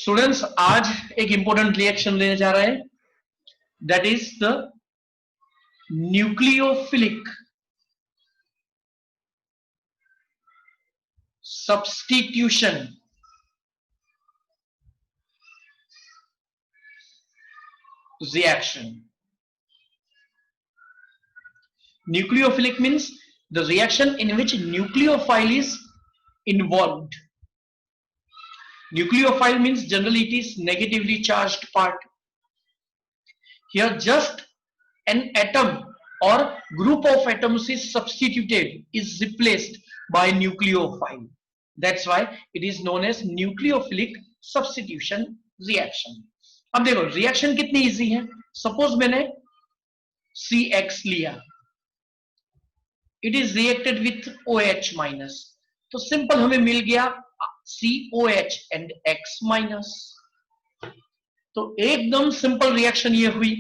Students आज एक important reaction लेने जा रहे हैं, that is the nucleophilic substitution reaction. Nucleophilic means the reaction in which nucleophile is involved. Nucleophile means generally it is negatively charged part. Here just an atom or group of atoms is substituted, is replaced by nucleophile. That's why it is known as nucleophilic substitution reaction. अब देखो reaction कितनी easy है. Suppose मैंने CX लिया, it is reacted with OH minus, तो simple हमें मिल गया COH and X minus. तो एकदम सिंपल रिएक्शन ये हुई.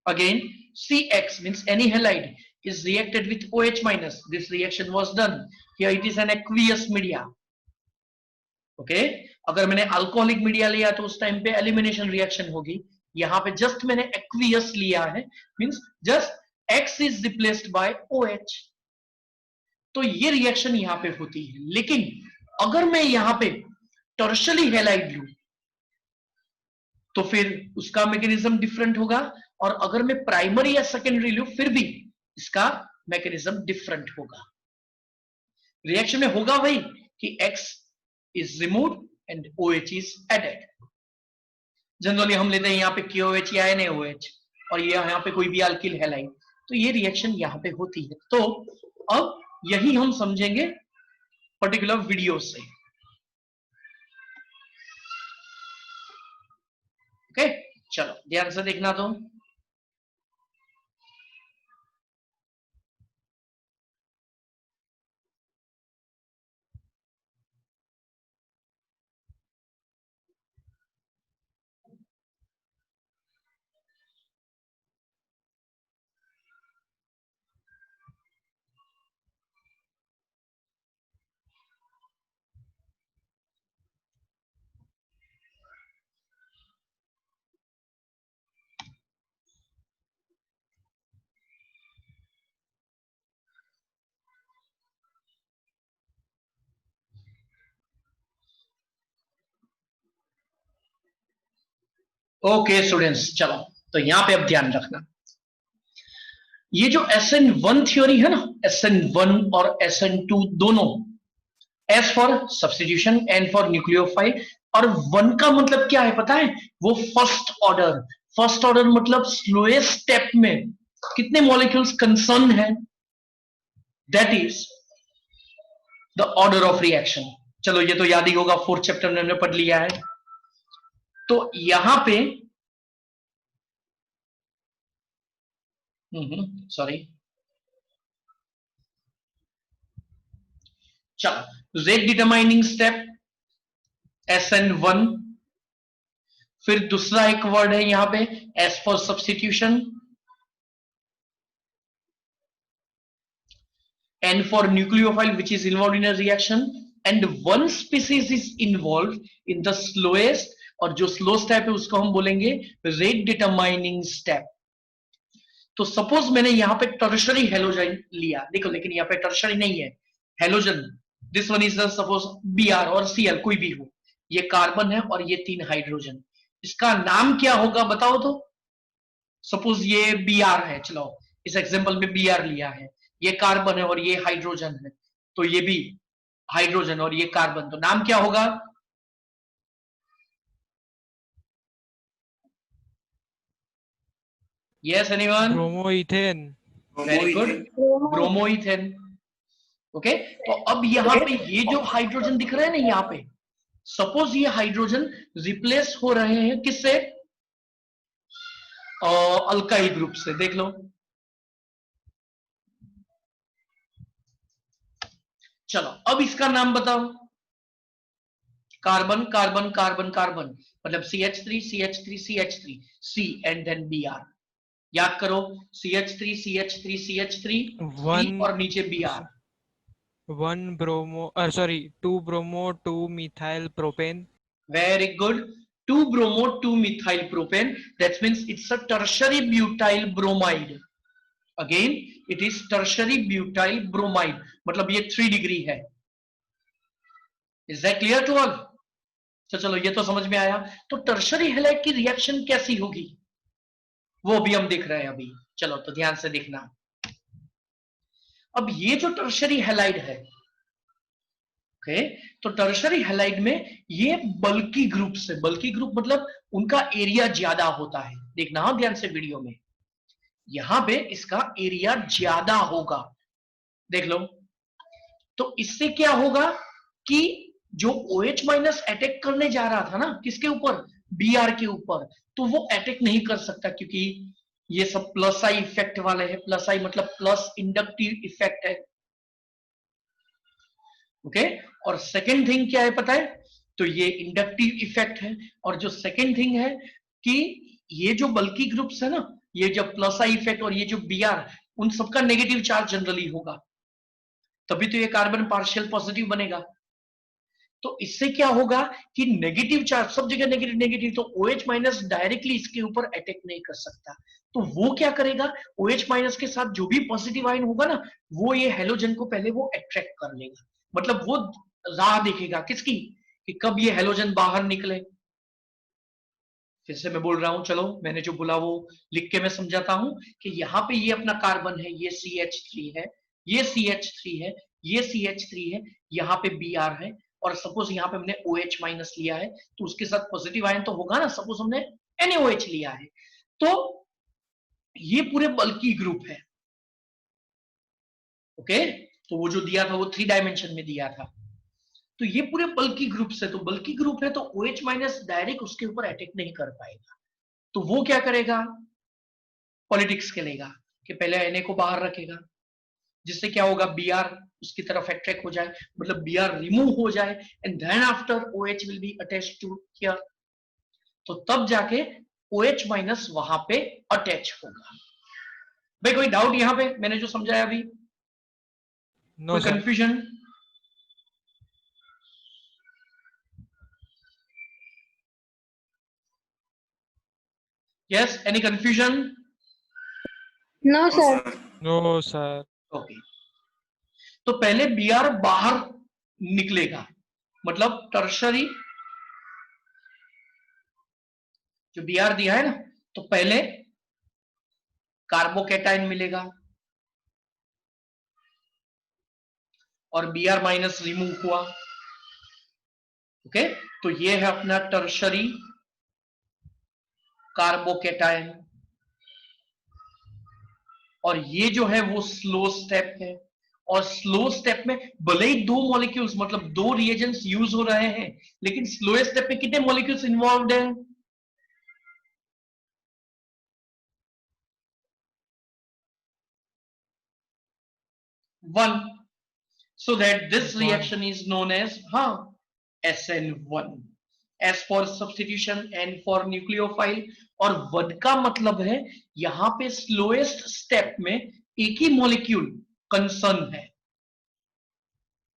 Again CX means any halide is reacted with OH minus. This reaction was done. Here it is an aqueous media. Okay अगर मैंने alcoholic media लिया तो उस टाइम पे एलिमिनेशन रिएक्शन होगी. यहां पे जस्ट मैंने एक्वियस लिया है, means just X is replaced bye OH. तो ये रिएक्शन यहां पे होती है. लेकिन अगर मैं यहां पे टर्शियरी हैलाइड लूं तो फिर उसका मैकेनिज्म डिफरेंट होगा, और अगर मैं प्राइमरी या सेकेंडरी लूं फिर भी इसका मैकेनिज्म डिफरेंट होगा. रिएक्शन में होगा वही कि X is removed and OH is added. Generally हम लेते हैं यहाँ पे KOH या NaOH, और ये यहाँ पे कोई भी अल्किल हैलाइड, तो ये रिएक्शन यहाँ पे होती है. तो अब यही हम समझेंगे पर्टिकुलर वीडियो से. ओके चलो ध्यान से देखना. तो ओके स्टूडेंट्स चलो, तो यहां पे अब ध्यान रखना. ये जो SN1 थ्योरी है ना, SN1 और SN2 दोनों, S for substitution, N for nucleophile, और 1 का मतलब क्या है पता है? वो फर्स्ट ऑर्डर. फर्स्ट ऑर्डर मतलब स्लोएस्ट स्टेप में कितने मॉलिक्यूल्स कंसर्न है, that is the order of reaction. चलो ये तो याद ही होगा, 4th चैप्टर में हमने पढ़ लिया है. तो यहां पे सॉरी, चलो रेट डिटरमाइनिंग स्टेप SN1, फिर दूसरा एक वर्ड है यहां पे S for substitution, N for nucleophile which is involved in a reaction, and one species is involved in the slowest, और जो स्लो स्टेप है उसको हम बोलेंगे रेट डिटरमाइनिंग स्टेप. तो सपोज मैंने यहां पे टर्शियरी हेलोजन लिया, देखो लेकिन यहां पे टर्शियरी नहीं है, halogen. This one is suppose Br और Cl कोई भी हो, ये कार्बन है और ये 3 हाइड्रोजन. इसका नाम क्या होगा बताओ तो. सपोज ये Br है, चलो इस एग्जांपल में Br लिया है, ये कार्बन है और ये हाइड्रोजन है, तो ये भी हाइड्रोजन और ये कार्बन, तो नाम क्या होगा? Yes anyone? Bromoethane. Very good, bromoethane. Okay तो अब यहां पे ये जो हाइड्रोजन दिख रहे हैं ना, यहां पे सपोज ये हाइड्रोजन रिप्लेस हो रहे हैं किससे? अल्काइल ग्रुप से. देख लो, चलो अब इसका नाम बताओ. कार्बन कार्बन कार्बन कार्बन मतलब CH3 CH3 CH3 C and then Br. याद करो, CH3 CH3 CH3 C और नीचे Br. 2 bromo 2 methyl propane. Very good. 2-bromo 2-methyl propane. That means it's a tertiary butyl bromide. Again, it is tertiary butyl bromide. मतलब ये 3 degree है. Is that clear to all? तो चलो ये तो समझ में आया. तो टर्शरी हैलाइड की रिएक्शन कैसी होगी वो भी हम देख रहे हैं अभी. चलो तो ध्यान से देखना. अब ये जो टर्शरी हैलाइड है, ओके, तो टर्शरी हैलाइड में ये बल्की ग्रुप से, बल्की ग्रुप मतलब उनका एरिया ज्यादा होता है. देखना हो ध्यान से वीडियो में, यहां पे इसका एरिया ज्यादा होगा. देख लो. तो इससे क्या होगा कि जो OH माइनस अटैक करने जा रहा था ना, किसके ऊपर, Br के ऊपर, तो वो अटैक नहीं कर सकता क्योंकि ये सब प्लस आई इफेक्ट वाले हैं. प्लस आई मतलब प्लस इंडक्टिव इफेक्ट है. ओके. और सेकेंड थिंग क्या है पता है, तो ये इंडक्टिव इफेक्ट है. और जो सेकेंड थिंग है कि ये जो बल्की ग्रुप्स है ना, ये जब प्लस आई इफेक्ट और ये जो Br, उन सबका नेगेटिव चार्ज जनरली होगा, तभी तो ये कार्बन पार्शियल पॉजिटिव बनेगा. तो इससे क्या होगा कि नेगेटिव चार्ज सब जगह नेगेटिव नेगेटिव, तो OH माइनस डायरेक्टली इसके ऊपर अटैक नहीं कर सकता. तो वो क्या करेगा, OH माइनस के साथ जो भी पॉजिटिव आयन होगा ना, वो ये हेलोजन को पहले वो अट्रैक्ट कर लेगा. मतलब वो राह देखेगा किसकी, कि कब ये हेलोजन बाहर निकले. फिर से मैं बोल रहा हूं, चलो मैंने जो बोला वो लिख के मैं समझाता हूं कि यहाँ पे ये अपना कार्बन है, ये CH3 है, ये CH3 है, ये CH3 है, यहाँ पे Br है. और सपोज यहाँ पे हमने OH माइनस लिया है, तो उसके साथ पॉजिटिव आयन तो होगा ना. सपोज हमने NaOH लिया है, तो ये पूरे बल्की ग्रुप है. ओके. तो वो जो दिया था वो 3 डायमेंशन में दिया था. तो ये पूरे बल्की ग्रुप से, तो बल्की ग्रुप है तो OH माइनस डायरेक्ट उसके ऊपर अटैक नहीं कर पाएगा. तो वो क्या करेगा, पॉलिटिक्स खेलेगा कि पहले Na को बाहर रखेगा, जिससे क्या होगा, Br उसकी तरफ अट्रैक्ट हो जाए, मतलब Br रिमूव हो जाए, and then after OH will be attached to here. तो तब जाके OH माइनस वहां पे अटैच होगा. भाई कोई डाउट यहां पे मैंने जो समझाया अभी? नो कोई confusion? Yes, any confusion? No sir. No sir. Okay. तो पहले Br बाहर निकलेगा, मतलब टर्शरी जो Br दिया है ना, तो पहले कार्बोकेटाइन मिलेगा और Br माइनस रिमूव हुआ. ओके. तो ये है अपना टर्शरी कार्बोकेटाइन. और ये जो है वो स्लो स्टेप है. और स्लो स्टेप में भले ही 2 मॉलिक्यूल्स मतलब 2 रिएजेंट्स यूज हो रहे हैं, लेकिन स्लो स्टेप में कितने मॉलिक्यूल्स इन्वॉल्व हैं? 1. So that this reaction is known as SN1. S for substitution, N for nucleophile. और वन का मतलब है यहां पे स्लोएस्ट स्टेप में एक ही मॉलिक्यूल कंसर्न है.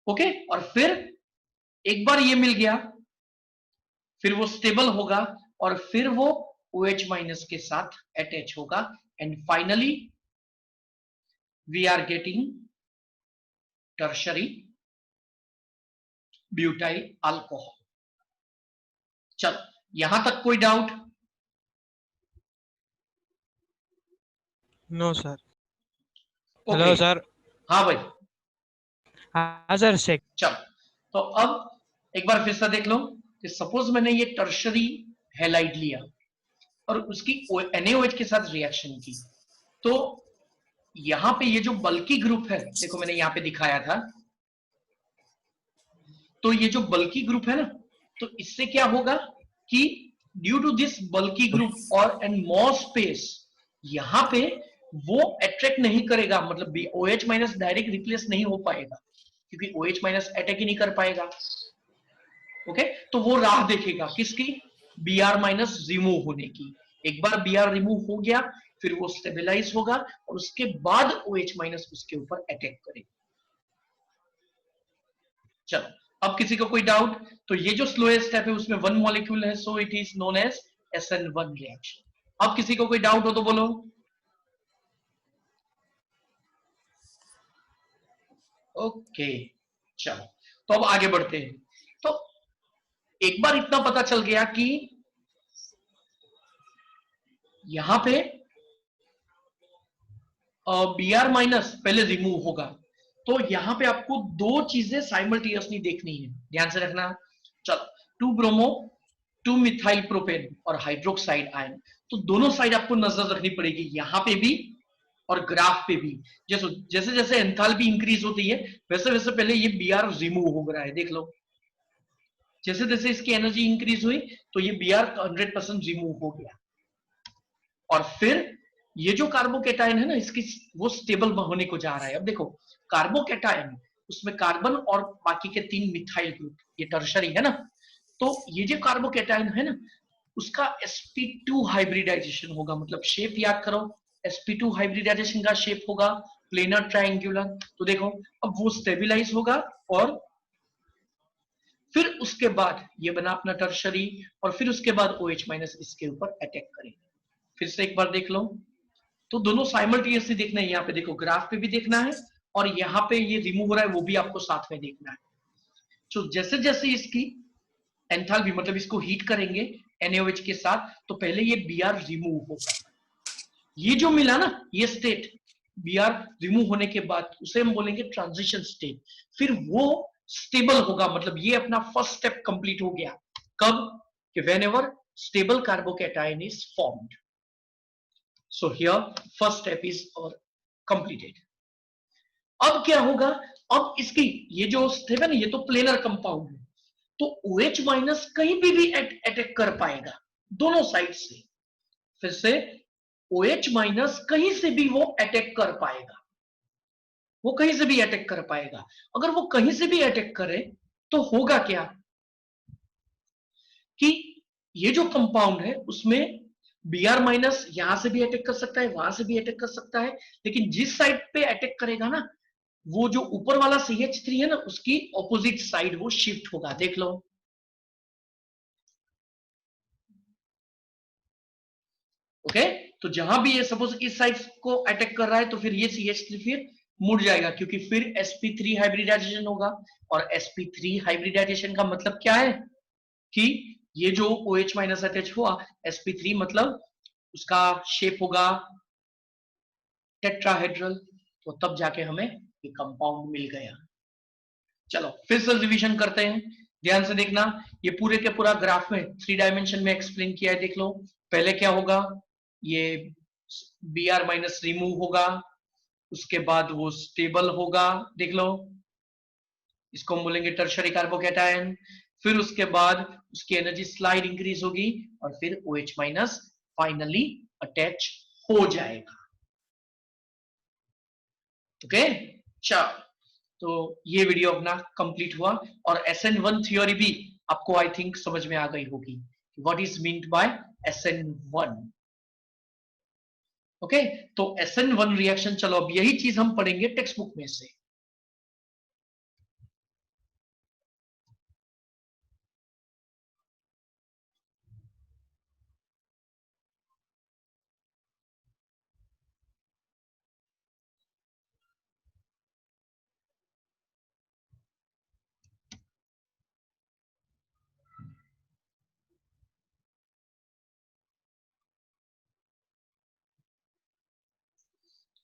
ओके. और फिर एक बार ये मिल गया, फिर वो स्टेबल होगा और फिर वो OH माइनस के साथ अटैच होगा, and finally we are getting tertiary butyl alcohol. चलो यहां तक कोई doubt? No sir. Okay. Hello sir. हाँ भाई. हाँ सर. चेक. चलो तो अब एक बार फिर से देख लो कि सपोज मैंने ये टर्शरी हैलाइड लिया और उसकी NaOH के साथ रिएक्शन की, तो यहां पे ये जो बल्की ग्रुप है, देखो मैंने यहां पे दिखाया था, तो ये जो बल्की ग्रुप है ना, तो इससे क्या होगा कि due to this bulky group और एंड मोर स्पेस, यहां पे वो अट्रैक्ट नहीं करेगा, मतलब OH माइनस डायरेक्ट रिप्लेस नहीं हो पाएगा क्योंकि OH माइनस अटैक ही नहीं कर पाएगा. ओके. तो वो राह देखेगा किसकी, Br माइनस रिमूव होने की. एक बार Br रिमूव हो गया फिर वो स्टेबलाइज होगा और उसके बाद OH माइनस उसके ऊपर अटैक करेगा. चलो अब किसी को कोई डाउट? तो ये जो स्लोएस्ट स्टेप है उसमें वन मॉलिक्यूल है, so it is known as SN1 reaction. अब किसी को कोई डाउट हो तो बोलो। ओके, चलो तो अब आगे बढ़ते हैं। तो एक बार इतना पता चल गया कि यहां पे Br माइनस पहले रिमूव होगा, तो यहां पे आपको दो चीजें साइमल्टेनियसली देखनी है, ध्यान से रखना। चलो, 2 ब्रोमो 2 मिथाइल प्रोपेन और हाइड्रोक्साइड आयन, तो दोनों साइड आपको नजर रखनी पड़ेगी, यहां पे भी और ग्राफ पे भी। जैसे जैसे एंथैल्पी इंक्रीज होती है वैसे वैसे पहले ये Br रिमूव हो रहा है, देख लो। जैसे जैसे इसकी एनर्जी इंक्रीज हुई तो ये Br 100% रिमूव हो गया, और फिर ये जो कार्बोकेटायन है ना, इसकी वो स्टेबल होने को जा रहा है। अब देखो, कार्बोकेटायन उसमें कार्बन और बाकी के 3 मिथाइल ग्रुप, ये टर्शरी है ना, तो ये जो कार्बोकेटायन है ना, उसका sp2 हाइब्रिडाइजेशन होगा। मतलब शेप याद करो, sp2 हाइब्रिडाइजेशन का शेप होगा प्लेनर ट्रायंगुलर। तो देखो, अब वो स्टेबलाइज होगा और फिर उसके बाद ये बना अपना टर्शरी, और फिर उसके बाद OH माइनस इसके ऊपर अटैक करेगा। फिर से एक बार देख लो, तो दोनों साइमल्टेनियसली देखना है। यहाँ पे देखो, ग्राफ पे भी देखना है और यहाँ पे ये रिमूव हो रहा है वो भी आपको साथ में देखना है। तो जैसे जैसे इसकी एंथैल्पी, मतलब इसको हीट करेंगे NaOH के साथ, तो पहले ये Br रिमूव होगा। ये जो मिला ना, ये स्टेट Br रिमूव होने के बाद उसे हम बोलेंगे ट्रांजिशन स्टेट। फिर वो स्टेबल होगा, मतलब ये अपना फर्स्ट स्टेप कंप्लीट हो गया। कब? कि whenever stable carbocation is formed. So here first step is completed. अब क्या होगा? अब इसकी ये जो स्टेप है ना, ये तो प्लेनर कंपाउंड है, तो OH माइनस कहीं भी अटैक कर पाएगा दोनों साइड से। फिर से OH माइनस कहीं से भी वो अटैक कर पाएगा, वो कहीं से भी अटैक कर पाएगा। अगर वो कहीं से भी अटैक करे तो होगा क्या कि ये जो कंपाउंड है उसमें Br माइनस यहां से भी अटैक कर सकता है, वहां से भी अटैक कर सकता है, लेकिन जिस साइड पे अटैक करेगा ना, वो जो ऊपर वाला CH3 है ना, उसकी ऑपोजिट साइड वो शिफ्ट होगा, देख लो। ओके, तो जहां भी ये सपोज इस साइड को अटैक कर रहा है तो फिर ये CH3 फिर मुड़ जाएगा, क्योंकि फिर sp3 हाइब्रिडाइजेशन होगा। और sp3 हाइब्रिडाइजेशन का मतलब क्या है कि ये जो OH माइनस अटैच हुआ, sp3 मतलब उसका शेप होगा टेट्राहेड्रल, तो तब जाके हमें ये कंपाउंड मिल गया। चलो फिर से रिवीजन करते हैं, ध्यान से देखना। ये पूरे के पूरा ग्राफ में 3 डायमेंशन में एक्सप्लेन किया है, देख लो। पहले क्या होगा, ये Br माइनस रिमूव होगा, उसके बाद वो स्टेबल होगा, देख लो, इसको हम बोलेंगे टर्शरी कार्बोकेटायन। फिर उसके बाद उसकी एनर्जी स्लाइड इंक्रीज होगी और फिर OH माइनस फाइनली अटैच हो जाएगा। ओके, चलो, तो ये वीडियो अपना कंप्लीट हुआ, और SN1 थ्योरी भी आपको आई थिंक समझ में आ गई होगी, what is meant by SN1। Okay, तो SN1 रिएक्शन, चलो अब यही चीज हम पढ़ेंगे टेक्स्ट बुक में से।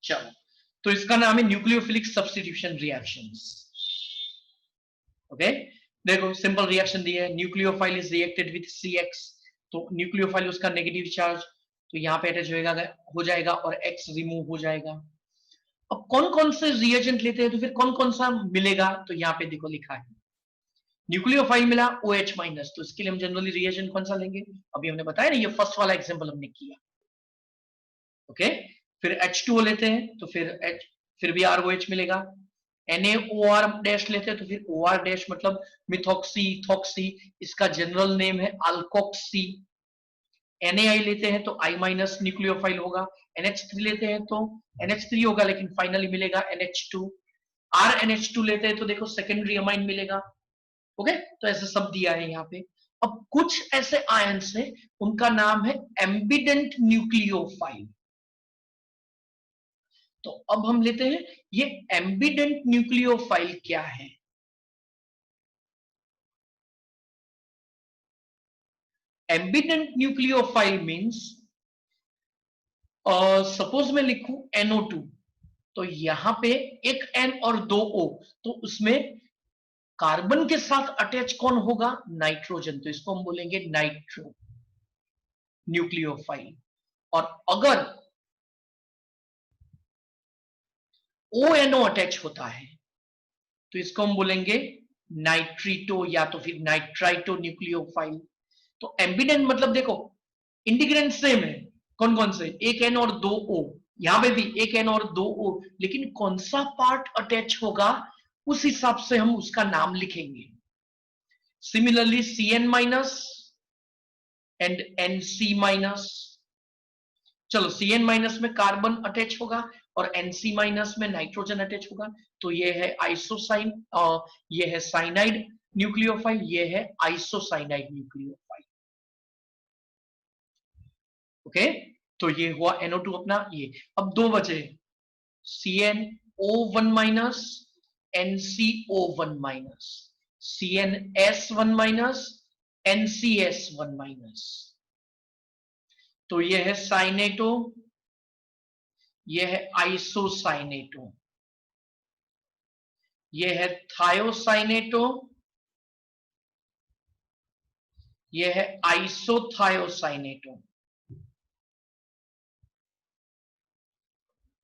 चलो, तो इसका नाम है न्यूक्लियोफिलिक सब्स्टिट्यूशन रिएक्शंस। ओके, देखो सिंपल रिएक्शन दी है, nucleophile is reacted with CX, तो न्यूक्लियोफाइल उसका नेगेटिव चार्ज, तो यहाँ पे अटैच हो जाएगा और X रिमूव हो जाएगा। अब कौन कौन से रिएजेंट लेते हैं तो फिर कौन कौन सा मिलेगा, तो यहाँ पे देखो लिखा है, न्यूक्लियोफाइल मिला OH माइनस, तो इसके लिए हम जनरली रिएजेंट कौन सा लेंगे, अभी हमने बताया ना, ये फर्स्ट वाला एग्जांपल हमने किया। ओके, फिर H2O लेते हैं तो फिर भी ROH मिलेगा। NaOR डैश लेते हैं तो फिर OR डैश, मतलब मिथॉक्सी इथॉक्सी, इसका जनरल नेम है अल्कोक्सी। NaI लेते हैं तो I माइनस न्यूक्लियोफाइल होगा। NH3 लेते हैं तो NH3 होगा, लेकिन फाइनली मिलेगा NH2। RNH2 लेते हैं तो देखो सेकेंडरी अमाइन मिलेगा, ओके, तो ऐसे सब दिया है यहाँ पे। अब कुछ ऐसे आयन्स है उनका नाम है एम्बिडेंट न्यूक्लियोफाइल। तो अब हम लेते हैं ये एम्बिडेंट न्यूक्लियोफाइल क्या है। एम्बिडेंट न्यूक्लियोफाइल मींस सपोज मैं लिखूं NO2, तो यहां पे एक N और 2 O, तो उसमें कार्बन के साथ अटैच कौन होगा? नाइट्रोजन, तो इसको हम बोलेंगे नाइट्रो न्यूक्लियोफाइल। और अगर ONO अटैच होता है तो इसको हम बोलेंगे नाइट्रीटो या तो फिर नाइट्राइटो न्यूक्लियोफाइल। तो एम्बिडेंट मतलब देखो इंटीग्रेंट सेम है, कौन कौन से? एक N और 2 O, यहां पे भी एक N और 2 O, लेकिन कौन सा पार्ट अटैच होगा उस हिसाब से हम उसका नाम लिखेंगे। Similarly Cn minus and Nc minus, चलो Cn माइनस में कार्बन अटैच होगा और Nc माइनस में नाइट्रोजन अटैच होगा, तो ये है आइसोसाइन, ये है साइनाइड न्यूक्लियोफाइल, ये है आइसोसाइनाइड न्यूक्लियोफाइल। ओके, तो ये हुआ NO2 अपना। ये अब दो बचे, CnO1 minus NCO1 minus, CnS1 minus NCS1 minus. तो ये है साइनेटो, ये है आइसोसाइनेटो, ये है थायोसाइनेटो, ये है आइसोथायोसाइनेटो।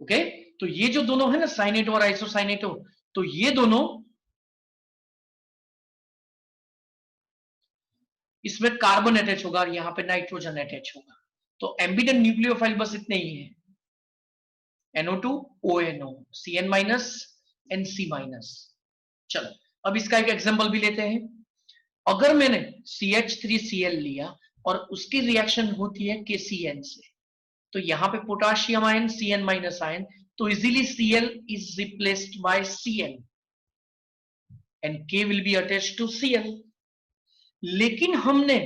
ओके, तो ये जो दोनों है ना साइनेटो और आइसोसाइनेटो, तो ये दोनों इसमें कार्बन अटैच होगा और यहां पे नाइट्रोजन अटैच होगा। तो एम्बिडेंट न्यूक्लियोफाइल बस इतने ही है, NO2 ONO, Cn minus Nc minus. चलो अब इसका एक एग्जांपल भी लेते हैं। अगर मैंने CH3Cl लिया और उसकी रिएक्शन होती है KCN से, तो यहां पे potassium ion Cn minus ion, तो easily Cl is replaced by Cl and K will be attached to Cl। लेकिन हमने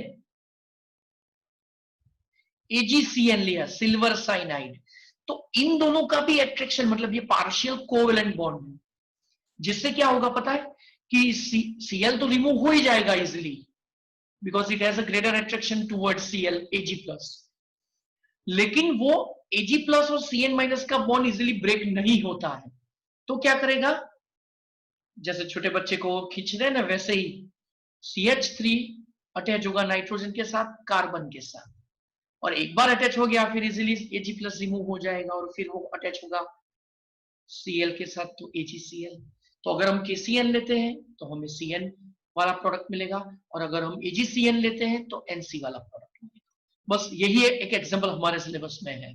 AgCN लिया, सिल्वर साइनाइड, तो इन दोनों का भी अट्रैक्शन, मतलब ये पार्शियल कोवेलेंट बॉन्ड है, जिससे क्या होगा पता है कि Cl तो रिमूव हो ही जाएगा easily, because it has a greater attraction towards Cl Ag+, लेकिन वो Ag+ और Cn- का बॉन्ड इजिली ब्रेक नहीं होता है। तो क्या करेगा, जैसे छोटे बच्चे को खींच रहे हैं ना, वैसे ही CH3 अटैच होगा नाइट्रोजन के साथ, कार्बन के साथ, और एक बार अटैच हो गया फिर इजिली Ag+ रिमूव हो जाएगा और फिर वो अटैच होगा Cl के साथ, तो AgCl। तो अगर हम KCN लेते हैं तो हमें Cn वाला प्रोडक्ट मिलेगा, और अगर हम AgCN लेते हैं तो Nc वाला प्रोडक्ट मिलेगा। बस यही एक एग्जांपल हमारे सिलेबस में है,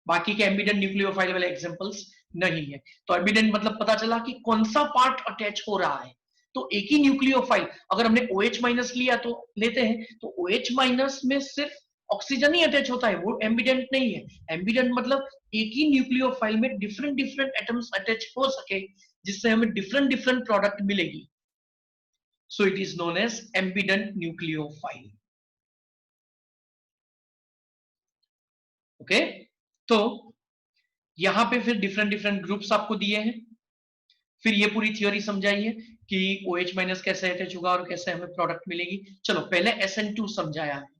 बाकी के एम्बिडेंट न्यूक्लियोफाइल वाले एग्जांपल्स नहीं है। तो एम्बिडेंट मतलब पता चला कि कौन सा पार्ट अटैच हो रहा है। तो एक ही न्यूक्लियोफाइल, अगर हमने OH- लिया तो लेते हैं, तो OH- में सिर्फ ऑक्सीजन ही अटैच होता है, वो एम्बिडेंट नहीं है। एम्बिडेंट मतलब एक ही न्यूक्लियोफाइल में डिफरेंट डिफरेंट एटम्स अटैच हो सके, जिससे हमें डिफरेंट डिफरेंट प्रोडक्ट मिलेगी। So it is known as ambident nucleophile. Okay, तो यहां पे फिर डिफरेंट डिफरेंट ग्रुप्स आपको दिए हैं, फिर ये पूरी थ्योरी समझाइए कि OH- कैसे अटैच होगा और कैसे हमें प्रोडक्ट मिलेगी। चलो पहले SN2 समझाया है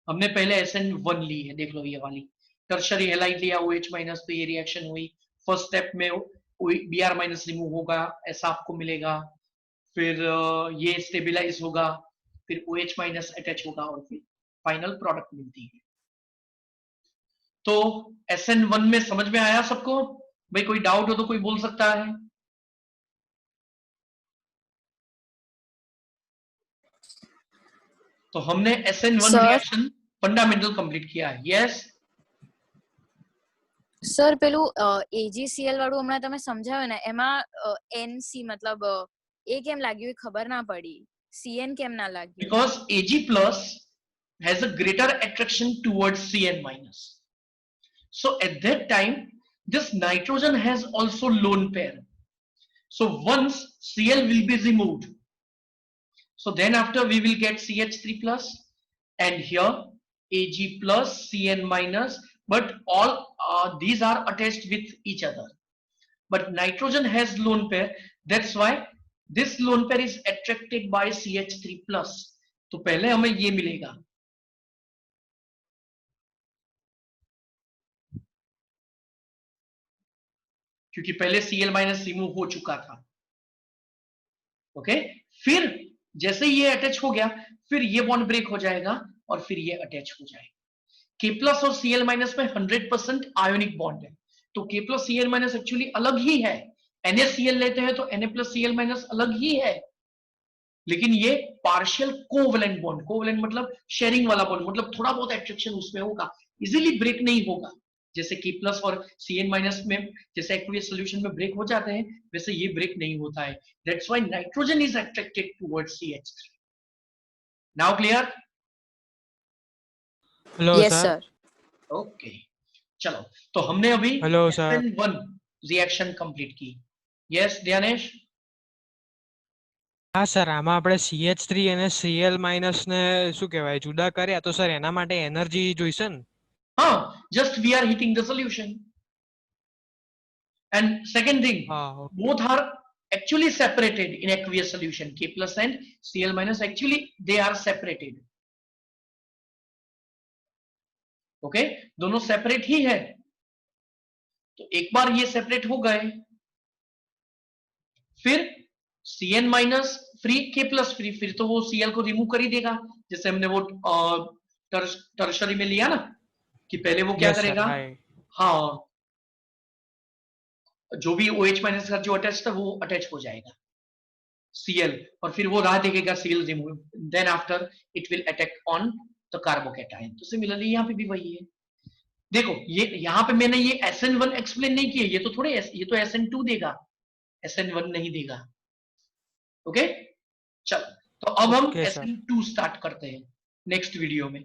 हमने, पहले SN1 ली है, देख लो ये वाली टर्शरी हैलाइड लिया OH-, तो ये रिएक्शन हुई। फर्स्ट स्टेप में Br- रिमूव होगा, ऐसा आपको मिलेगा। फिर ये स्टेबिलाईज होगा, फिर OH- अटैच होगा और फिर फाइनल प्रोडक्ट मिलती है। तो SN1 में समझ में आया सबको? भाई कोई डाउट हो तो कोई बोल सकता है। तो हमने SN1 sir reaction fundamental complete किया है। यस, સર પેલું AgCl વાળું હમણાં તમે સમજાવ્યું ને એમાં NC मतलब એ કેમ લાગ્યું એ ખબર ના પડી, CN કેમ ના લાગ્યું? because Ag+ has a greater attraction towards Cn-. So at that time this nitrogen has also lone pair, so once Cl will be removed, So then after we will get CH3 plus, and here Ag plus Cn minus, but all these are attached with each other. But nitrogen has lone pair, that's why this lone pair is attracted by CH3 plus. तो पहले हमें ये मिलेगा, क्योंकि पहले Cl minus remove हो चुका था. ओके, फिर जैसे ये अटैच हो गया, फिर ये बॉन्ड ब्रेक हो जाएगा और फिर ये अटैच हो जाएगा. K प्लस और Cl माइनस में 100% आयोनिक बॉन्ड है, तो K plus Cl minus actually अलग ही है. NaCl लेते हैं तो Na प्लस Cl माइनस अलग ही है, लेकिन ये पार्शियल कोवलेंट बॉन्ड, कोवलेंट मतलब शेयरिंग वाला बॉन्ड, मतलब थोड़ा बहुत एट्रैक्शन उसमें होगा, इजीली ब्रेक नहीं होगा. जैसे K प्लस और Cn माइनस में जैसे एक्वियस सॉल्यूशन में ब्रेक हो जाते हैं, वैसे ये ब्रेक नहीं होता है. That's why nitrogen is attracted towards CH3. Now clear? Hello yes sir. Sir. Okay, चलो, तो हमने अभी hello sir. SN1 reaction complete की. यस ध्यानेश? હા સર, આમાં આપણે CH3 અને Cl માઇનસ ને શું કહેવાય જુદા કર્યા, તો સર એના માટે એનર્જી જોઈશે ને? हाँ, just we are heating the solution. And second thing, હા, okay. both are actually separated in aqueous solution. K plus and Cl minus, actually they are separated. Okay, दोनों सेपरेट ही है. तो एक बार ये सेपरेट हो गए, फिर Cn minus free, K plus free, फिर तो वो Cl को रिमूव कर ही देगा, जैसे हमने वो टर्शरी में लिया ना, कि पहले वो क्या Yes, sir, करेगा, right. हाँ, जो भी OH माइनस का जो अटैच था वो अटैच हो जाएगा Cl, और फिर वो राह देखेगा Cl remove, then after it will attack on the carbocation. तो सिमिलरली यहाँ पे भी वही है. देखो, ये यहाँ पे मैंने ये SN1 एक्सप्लेन नहीं किया, ये तो थोड़े, ये तो SN2 देगा, SN1 नहीं देगा. ओके, चलो, तो अब हम Okay, sir. SN2 स्टार्ट करते हैं नेक्स्ट वीडियो में.